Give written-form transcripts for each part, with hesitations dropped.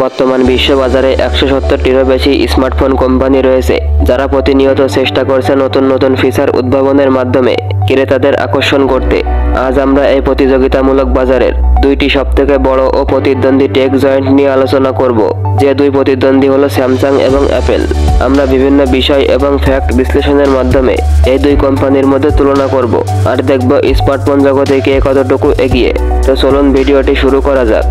বর্তমান বিশ্ব বাজারে 170টিরও বেশি স্মার্টফোন কোম্পানি রয়েছে, যারা প্রতিনিয়ত চেষ্টা করছে নতুন নতুন ফিচার উদ্ভাবনের মাধ্যমে ক্রেতাদের আকর্ষণ করতে। আজ আমরা এই প্রতিযোগিতামূলক বাজারের দুইটি সবথেকে বড় ও প্রতিদ্বন্দ্বী টেক জয়েন্ট নিয়ে আলোচনা করব। যে দুই প্রতিদ্বন্দ্বী হলো স্যামসাং এবং অ্যাপেল। আমরা বিভিন্ন বিষয় এবং ফ্যাক্ট বিশ্লেষণের মাধ্যমে এই দুই কোম্পানির মধ্যে তুলনা করব আর দেখব স্মার্টফোন জগতে কে কতটুকু এগিয়ে। তো চলুন ভিডিওটি শুরু করা যাক।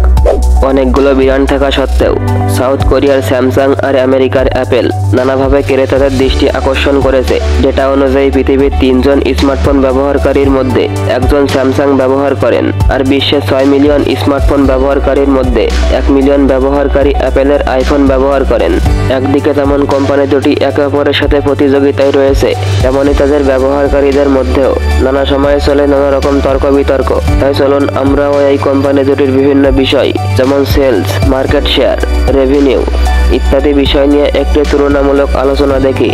অনেকগুলো ব্র্যান্ড থাকা সত্ত্বেও সাউথ কোরিয়ার স্যামসাং আর আমেরিকার অ্যাপেল নানাভাবে ক্রেতাদের দৃষ্টি আকর্ষণ করেছে। ডেটা অনুযায়ী পৃথিবীর 3 জন স্মার্টফোন ব্যবহারকারীর মধ্যে একজন স্যামসাং ব্যবহার করেন, আর বিশ্বের 6 মিলিয়ন স্মার্টফোন ব্যবহারকারীর মধ্যে 1 মিলিয়ন ব্যবহারকারী অ্যাপেলের আইফোন ব্যবহার করেন। একদিকে যেমন কোম্পানি দুটি একে অপরের সাথে প্রতিযোগিতায় রয়েছে, তেমনই তাদের ব্যবহারকারীদের মধ্যেও নানা সময়ে চলে নানা রকম তর্ক বিতর্ক। তাই চলুন আমরাও এই কোম্পানি দুটির বিভিন্ন বিষয় যেমন সেলস, মার্কেট শেয়ার, রেভিনিউ ইত্যাদি বিষয় নিয়ে একটি তুলনামূলক আলোচনা দেখি।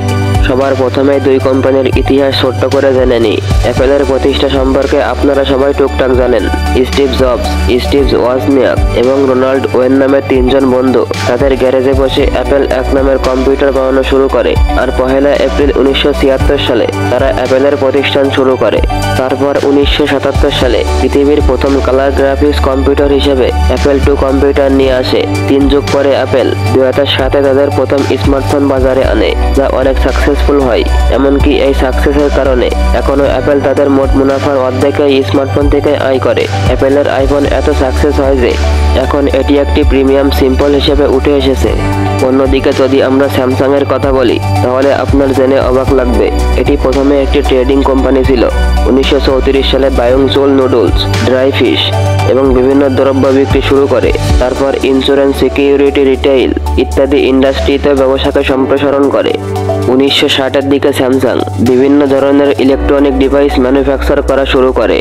সবার প্রথমে দুই কোম্পানির ইতিহাস ছোট্ট করে জেনে নিই। অ্যাপেলের প্রতিষ্ঠা সম্পর্কে আপনারা সবাই টুকটাক জানেন। স্টিভ জবস, স্টিভ ওয়াজনিয়াক এবং রোনাল্ড ওয়েন নামের 3 জন বন্ধু তাদের গ্যারেজে বসে অ্যাপেল 1 নামের কম্পিউটার বানানো শুরু করে, আর 1 এপ্রিল 1976 সালে তারা অ্যাপেলের প্রতিষ্ঠান শুরু করে। তারপর 1977 সালে পৃথিবীর প্রথম কালার গ্রাফিক্স কম্পিউটার হিসেবে অ্যাপেল 2 কম্পিউটার নিয়ে আসে। 3 যুগ পরে অ্যাপেল 2007 তাদের প্রথম স্মার্টফোন বাজারে আনে, যা অনেক সাকসেসফুল হয়। এমনকি এই সাকসেসের কারণে এখনো অ্যাপেল তাদের মোট মুনাফার অর্ধেকই স্মার্টফোন থেকে আয় করে। অ্যাপেলের আইফোন এত সাকসেস হয় যে এখন এটি একটি প্রিমিয়াম সিম্পল হিসেবে উঠে এসেছে। অন্যদিকে যদি আমরা স্যামসাং এর কথা বলি, তাহলে আপনার জেনে অবাক লাগবে, এটি প্রথমে একটি ট্রেডিং কোম্পানি ছিল। 1934 সালে বায়োংজোল নুডলস, ড্রাই ফিশ এবং বিভিন্ন দ্রব্য বিক্রি শুরু করে। তারপর ইন্স্যুরেন্স, সিকিউরিটি, রিটেইল ইত্যাদি ইন্ডাস্ট্রিতে ব্যবসাকে সম্প্রসারণ করে। 1960-এর দিকে স্যামসাং বিভিন্ন ধরনের ইলেকট্রনিক ডিভাইস ম্যানুফ্যাকচার করা শুরু করে।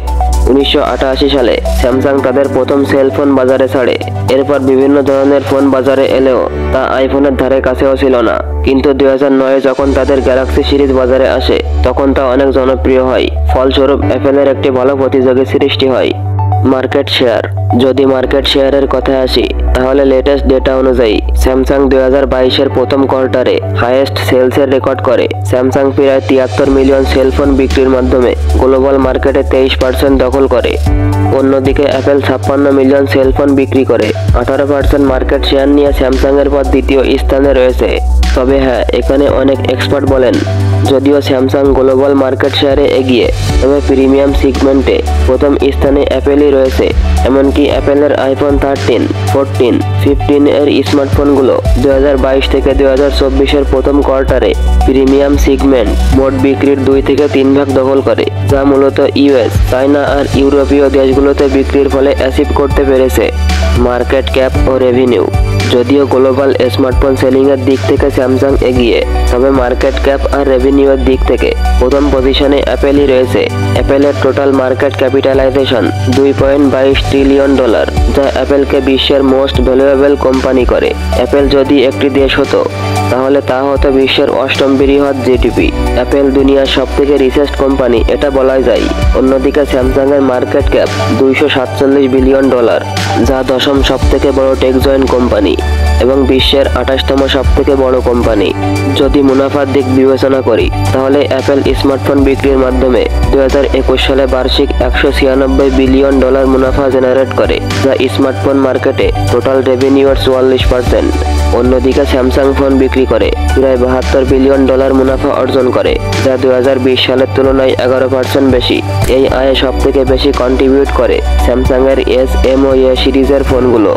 1988 সালে স্যামসাং তাদের প্রথম সেলফোন বাজারে ছাড়ে। এরপর বিভিন্ন ধরনের ফোন বাজারে এলেও তা আইফোনের ধারে কাছেও ছিল না। কিন্তু 2009 যখন তাদের গ্যালাক্সি সিরিজ বাজারে আসে, তখন তা অনেক জনপ্রিয় হয়। ফলস্বরূপ অ্যাপেলের একটি ভালো প্রতিযোগী সৃষ্টি হয়। মার্কেট শেয়ার, যদি মার্কেট শেয়ারের কথায় আসি, তাহলে লেটেস্ট ডেটা অনুযায়ী স্যামসাং 2022-এর প্রথম কোয়ার্টারে হাইয়েস্ট সেলসের রেকর্ড করে। স্যামসাং প্রায় 73 মিলিয়ন সেলফোন বিক্রির মাধ্যমে গ্লোবাল মার্কেটে 23% দখল করে। অন্যদিকে অ্যাপেল 56 মিলিয়ন সেলফোন বিক্রি করে 18% মার্কেট শেয়ার নিয়ে স্যামসাং এর পর দ্বিতীয় স্থানে রয়েছে। তবে হ্যাঁ, এখানে অনেক এক্সপার্ট বলেন, যদিও স্যামসাং গ্লোবাল মার্কেট শেয়ারে এগিয়ে, তবে প্রিমিয়াম সেগমেন্টে প্রথম স্থানে অ্যাপেলই রয়েছে। এমনকি অ্যাপেলের আইফোন 13, 14, 15 এর স্মার্টফোনগুলো 2022 থেকে 2024-এর প্রথম কোয়ার্টারে প্রিমিয়াম সেগমেন্ট মোট বিক্রির 2 থেকে 3 ভাগ দখল করে, যা মূলত ইউএস, চায়না আর ইউরোপীয় দেশগুলোতে বিক্রির ফলে অ্যাচিভ করতে পেরেছে। মার্কেট ক্যাপ ও রেভিনিউ, যদিও গ্লোবাল স্মার্টফোন সেলিং এর দিক থেকে স্যামসাং এগিয়ে, তবে মার্কেট ক্যাপ আর রেভিনিউর দিক থেকে প্রথম পজিশনে অ্যাপেলই রয়েছে। অ্যাপেলের টোটাল মার্কেট ক্যাপিটালাইজেশন $2.22 ট্রিলিয়ন, যা অ্যাপেলকে বিশ্বের মোস্ট ভ্যালুয়েবল কোম্পানি করে। অ্যাপেল যদি একটি দেশ হতো, তাহলে তা হতো বিশ্বের 8ম বৃহৎ জিডিপি। অ্যাপেল দুনিয়ার সবথেকে রিচেস্ট কোম্পানি, এটা বলা যায়। অন্যদিকে স্যামসাং এর মার্কেট ক্যাপ $247 বিলিয়ন, যা 10ম সবথেকে বড় টেক জয়েন্ট কোম্পানি এবং বিশ্বের 28তম সবথেকে বড় কোম্পানি। যদি মুনাফার দিক বিবেচনা করি, তাহলে অ্যাপেল স্মার্টফোন বিক্রির মাধ্যমে 2021 সালে বার্ষিক $196 বিলিয়ন মুনাফা জেনারেট করে, যা স্মার্টফোন মার্কেটে টোটাল রেভিনিউর 44%। অন্যদিকে স্যামসাং ফোন বিক্রি করে প্রায় $72 বিলিয়ন মুনাফা অর্জন করে, যা 2020 সালের তুলনায় 11% বেশি। এই আয়ে সবথেকে বেশি কন্ট্রিবিউট করে স্যামসাং এর S/M/O সিরিজের ফোনগুলো।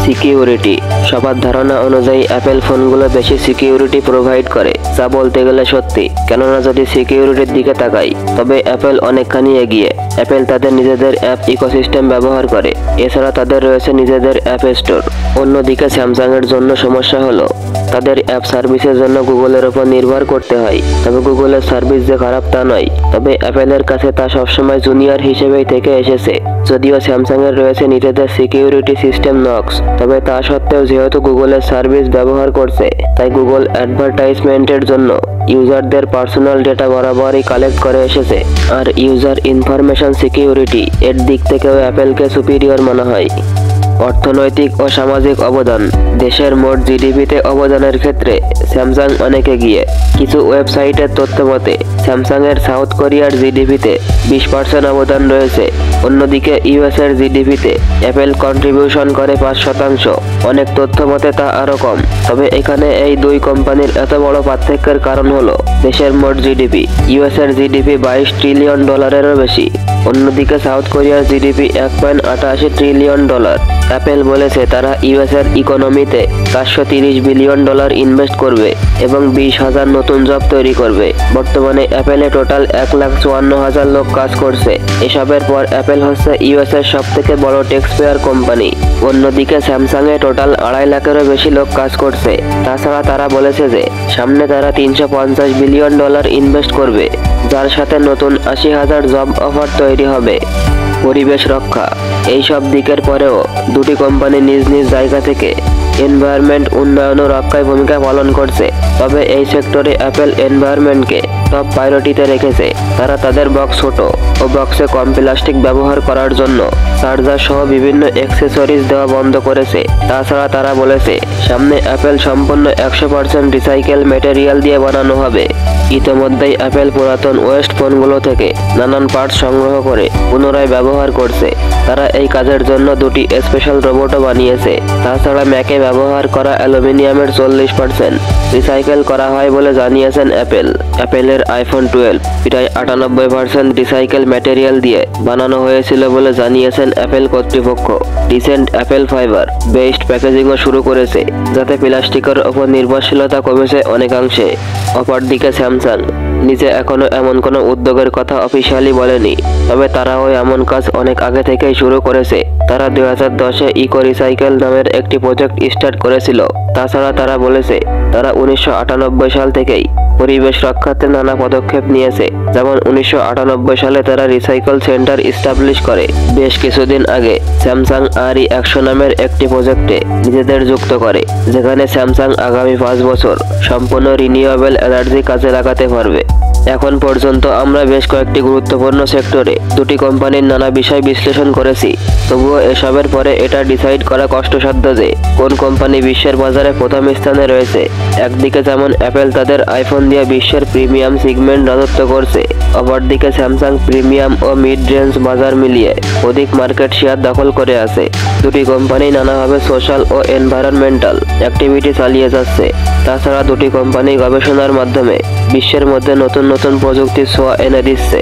সিকিউরিটি, সবার ধারণা অনুযায়ী অ্যাপেল ফোনগুলো বেশি সিকিউরিটি প্রোভাইড করে, যা বলতে গেলে সত্যি। কেননা যদি সিকিউরিটির দিকে তাকাই, তবে অ্যাপেল অনেকখানি এগিয়ে। অ্যাপেল তাদের নিজেদের অ্যাপ ইকোসিস্টেম ব্যবহার করে, এছাড়া তাদের রয়েছে নিজেদের অ্যাপ স্টোর। অন্যদিকে স্যামসাং এর জন্য সমস্যা হলো তাদের অ্যাপ সার্ভিসের জন্য গুগলের উপর নির্ভর করতে হয়। তবে গুগলের সার্ভিস যে খারাপ তা নয়, তবে অ্যাপেলের কাছে তা সবসময় জুনিয়র হিসেবেই থেকে এসেছে। যদিও স্যামসাং এর রয়েছে নিজেদের সিকিউরিটি সিস্টেম নক্স, তবে তা সত্ত্বেও যেহেতু গুগলের সার্ভিস ব্যবহার করছে, তাই গুগল অ্যাডভার্টাইজমেন্টের জন্য ইউজারদের পার্সোনাল ডেটা বরাবরই কালেক্ট করে এসেছে। আর ইউজার ইনফরমেশন সিকিউরিটি এর দিক থেকেও অ্যাপেলকে সুপিরিয়র মনে হয়। অর্থনৈতিক ও সামাজিক অবদান। দেশের মোট জিডিপিতে অবদানের ক্ষেত্রে স্যামসাং অনেক এগিয়ে। কিছু ওয়েবসাইটের তথ্য মতে স্যামসাংয়ের সাউথ কোরিয়ার জিডিপিতে 20% অবদান রয়েছে। অন্যদিকে ইউএসের জিডিপিতে অ্যাপেল কন্ট্রিবিউশন করে 5%। অনেক তথ্য মতে তা আরও কম। তবে এখানে এই দুই কোম্পানির এত বড় পার্থক্যের কারণ হলো দেশের মোট জিডিপি। ইউএসের জিডিপি $22 ট্রিলিয়ন বেশি। অন্যদিকে সাউথ কোরিয়ার জিডিপি $1.88 ট্রিলিয়ন। অ্যাপেল বলেছে তারা ইউএসের ইকোনমিতে $430 বিলিয়ন ইনভেস্ট করবে এবং 20,000 নতুন জব তৈরি করবে। বর্তমানে অ্যাপেলে টোটাল 1,54,000 লোক কাজ করছে। এসবের পর অ্যাপেল হচ্ছে ইউএসের সবথেকে বড় ট্যাক্স পেয়ার কোম্পানি। অন্যদিকে স্যামসাংয়ে টোটাল 2.5 লাখেরও বেশি লোক কাজ করছে। তাছাড়া তারা বলেছে যে সামনে তারা $350 বিলিয়ন ইনভেস্ট করবে, যার সাথে নতুন 80,000 জব অফার তৈরি হবে। পরিবেশ রক্ষা। এই সব দিকের পরেও দুটি কোম্পানি নিজ নিজ জায়গা থেকে এনভায়রনমেন্ট উন্নয়ন ও রক্ষায় ভূমিকা পালন করছে। তবে এই সেক্টরে অ্যাপেল এনভায়রনমেন্টকে টপ প্রায়োরিটিতে রেখেছে। তারা তাদের বক্স ছোট ও বক্সে কম প্লাস্টিক ব্যবহার করার জন্য চার্জার সহ বিভিন্ন অ্যাক্সেসরিজ দেওয়া বন্ধ করেছে। তাছাড়া তারা বলেছে সামনে অ্যাপেল সম্পূর্ণ 100% রিসাইকেল ম্যাটেরিয়াল দিয়ে বানানো হবে। ইতোমধ্যেই অ্যাপেল পুরাতন ওয়েস্ট ফোনগুলো থেকে নানান পার্টস সংগ্রহ করে পুনরায় ব্যবহার করছে। তারা এই কাজের জন্য দুটি স্পেশাল রোবটও বানিয়েছে। তাছাড়া ম্যাকে ব্যবহার করা অ্যালুমিনিয়ামের 40% রিসাইকেল করা হয় বলে জানিয়েছেন অ্যাপেল। অ্যাপেলের আইফোন 12 প্রায় 98% রিসাইকেল ম্যাটেরিয়াল দিয়ে বানানো হয়েছিল বলে জানিয়েছেন অ্যাপেল কর্তৃপক্ষ। রিসেন্ট অ্যাপেল ফাইবার বেসড প্যাকেজিংও শুরু করেছে, যাতে প্লাস্টিকের ওপর নির্ভরশীলতা কমেছে অনেকাংশে। অপরদিকে স্যামসাং নিজে এখনো এমন কোনো উদ্যোগের কথা অফিসিয়ালি বলেনি, তবে তারাও এমন কাজ অনেক আগে থেকেই শুরু করেছে। তারা 2010-এ ইকো রিসাইকেল নামের একটি প্রজেক্ট স্টার্ট করেছিল। তাছাড়া তারা বলেছে তারা 1998 সাল থেকেই পরিবেশ রক্ষার্থে নানা পদক্ষেপ নিয়েছে। যেমন 1998 সালে তারা রিসাইকেল সেন্টার এস্টাবলিশ করে। বেশ কিছুদিন আগে স্যামসাং RE100 নামের একটি প্রজেক্টে নিজেদের যুক্ত করে, যেখানে স্যামসাং আগামী 5 বছর সম্পূর্ণ রিনিউয়েবল এনার্জি কাজে লাগাতে পারবে। এখন পর্যন্ত আমরা বেশ কয়েকটি গুরুত্বপূর্ণ সেক্টরে দুটি কোম্পানির নানা বিষয় বিশ্লেষণ করেছি। তবুও এসবের পরে এটা ডিসাইড করা কষ্টসাধ্য যে কোন কোম্পানি বিশ্বের বাজারে প্রথম স্থানে রয়েছে। একদিকে যেমন অ্যাপেল তাদের আইফোন দিয়ে বিশ্বের প্রিমিয়াম সেগমেন্ট রাজত্ব করছে, অপরদিকে স্যামসাং প্রিমিয়াম ও মিড রেঞ্জ বাজার মিলিয়ে অধিক মার্কেট শেয়ার দখল করে আছে। দুটি কোম্পানি নানাভাবে সোশ্যাল ও এনভায়রনমেন্টাল অ্যাক্টিভিটি চালিয়ে যাচ্ছে। তাছাড়া দুটি কোম্পানি গবেষণার মাধ্যমে বিশ্বের মধ্যে নতুন নতুন প্রযুক্তির ছোঁয়া এনে দিচ্ছে।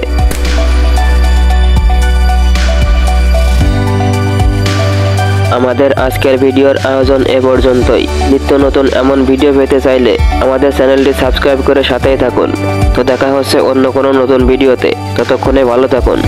আমাদের আজকের ভিডিওর আয়োজন এ পর্যন্তই। নিত্য নতুন এমন ভিডিও পেতে চাইলে আমাদের চ্যানেলটি সাবস্ক্রাইব করে সাথেই থাকুন। তো দেখা হচ্ছে অন্য কোনো নতুন ভিডিওতে। ততক্ষণে ভালো থাকুন।